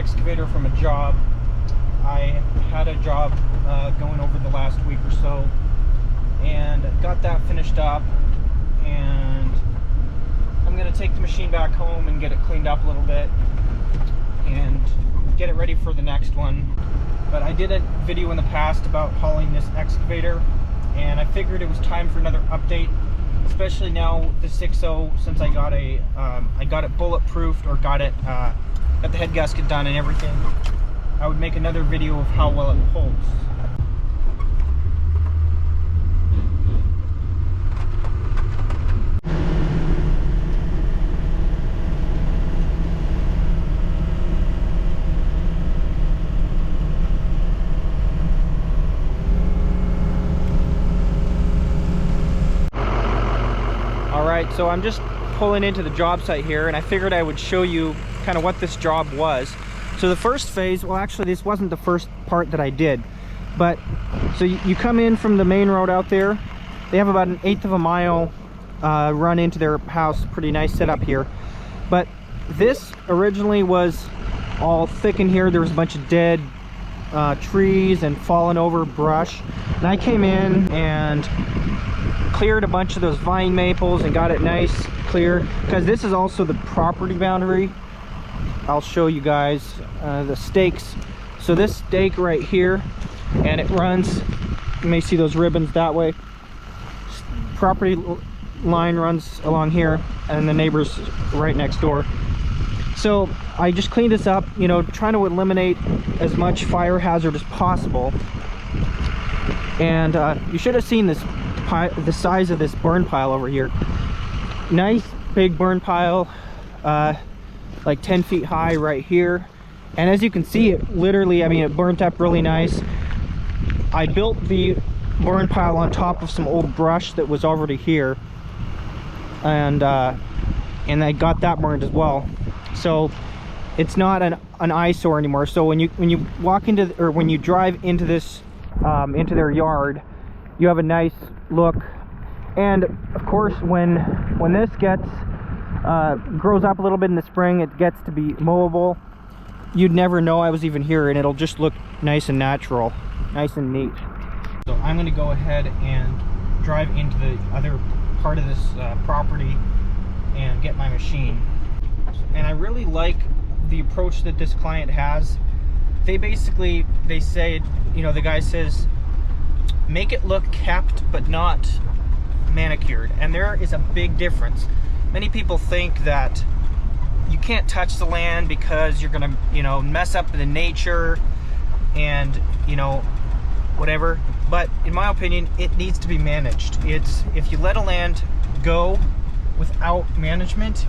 excavator from a job. I had a job going over the last week or so, and got that finished up, and I'm going to take the machine back home and get it cleaned up a little bit and get it ready for the next one. But I did a video in the past about hauling this excavator, and I figured it was time for another update, especially now with the 6.0, since I got it bulletproofed, or got the head gasket done and everything. I would make another video of how well it holds. Alright, so I'm just pulling into the job site here, and I figured I would show you kind of what this job was. So the first phase, well actually this wasn't the first part that I did, but so you come in from the main road out there. They have about 1/8 of a mile run into their house. Pretty nice setup here. But this originally was all thick in here. There was a bunch of dead trees and fallen over brush, and I came in and cleared a bunch of those vine maples and got it nice clear, because this is also the property boundary. I'll show you guys the stakes. So this stake right here, and it runs, you may see those ribbons that way. Property line runs along here, and the neighbor's right next door. So I just cleaned this up, you know, trying to eliminate as much fire hazard as possible. And you should have seen this the size of this burn pile over here. Nice big burn pile, like 10 feet high right here. And as you can see, it literally, I mean, it burnt up really nice. I built the burn pile on top of some old brush that was already here, and I got that burned as well. So it's not an eyesore anymore. So when you walk into, or when you drive into this into their yard, you have a nice look. And of course, when this gets grows up a little bit in the spring, it gets to be mowable. You'd never know I was even here, and it'll just look nice and natural, nice and neat. So I'm going to go ahead and drive into the other part of this property and get my machine. And I really like the approach that this client has. They say, you know, the guy says, make it look kept but not manicured. And there is a big difference. Many people think that you can't touch the land because you're gonna, you know, mess up the nature and, you know, whatever. But in my opinion, it needs to be managed. If you let a land go without management,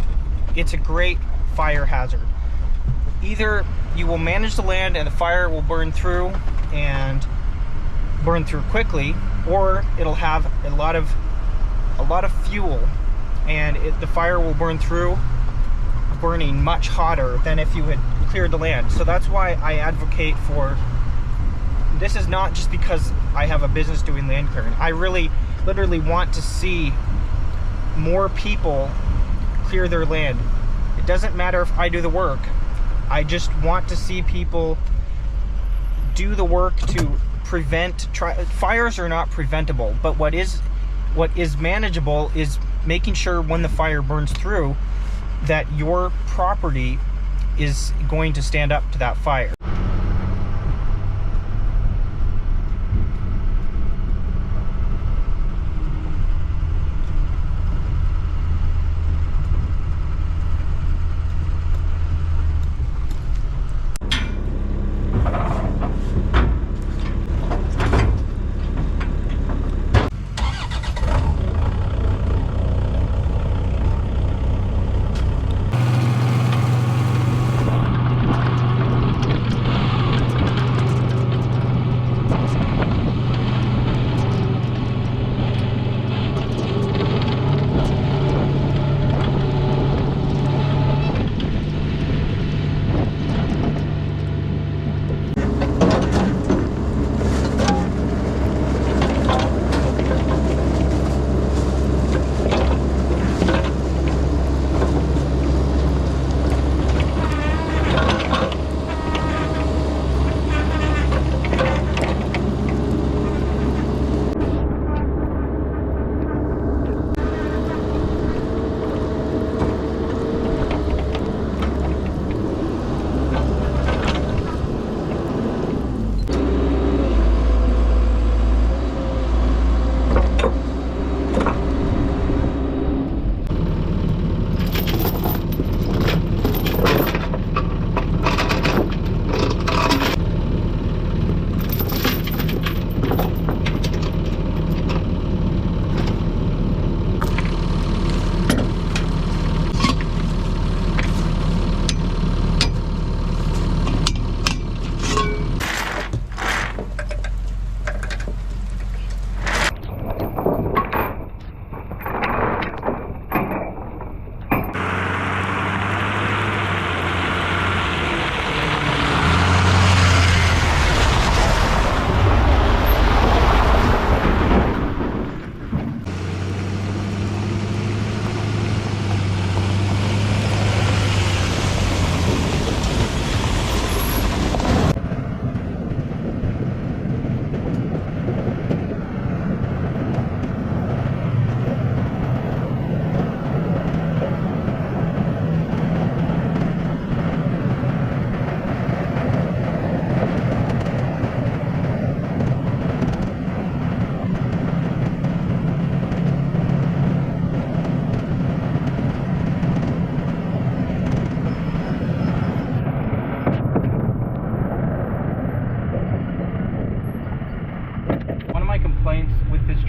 it's a great fire hazard. Either you will manage the land and the fire will burn through and burn through quickly, or it'll have a lot of fuel, and the fire will burn through, burning much hotter than if you had cleared the land. So that's why I advocate for this. Is not just because I have a business doing land clearing. I really literally want to see more people clear their land. It doesn't matter if I do the work. I just want to see people do the work to prevent fires. Are not preventable, but what is manageable is making sure when the fire burns through that your property is going to stand up to that fire.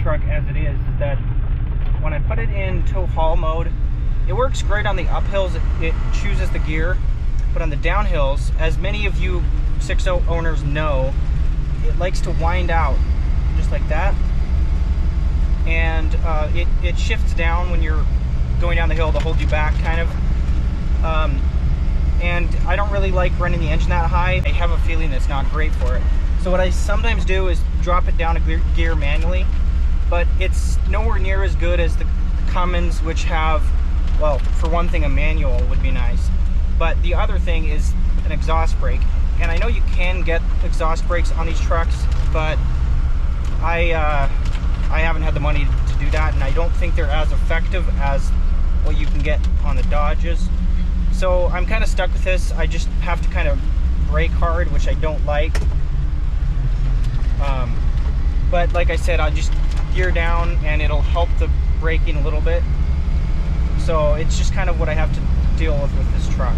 truck as it is that when I put it in tow haul mode, it works great on the uphills. It chooses the gear, but on the downhills, as many of you 6.0 owners know, it likes to wind out just like that, and it shifts down when you're going down the hill to hold you back, kind of. And I don't really like running the engine that high. I have a feeling it's not great for it. So what I sometimes do is drop it down a gear manually, but it's nowhere near as good as the Cummins, which have, well, for one thing, a manual would be nice. But the other thing is an exhaust brake. And I know you can get exhaust brakes on these trucks, but I haven't had the money to do that, and I don't think they're as effective as what you can get on the Dodges. So I'm kind of stuck with this. I just have to kind of brake hard, which I don't like. But like I said, I'll just gear down and it'll help the braking a little bit. So it's just kind of what I have to deal with this truck.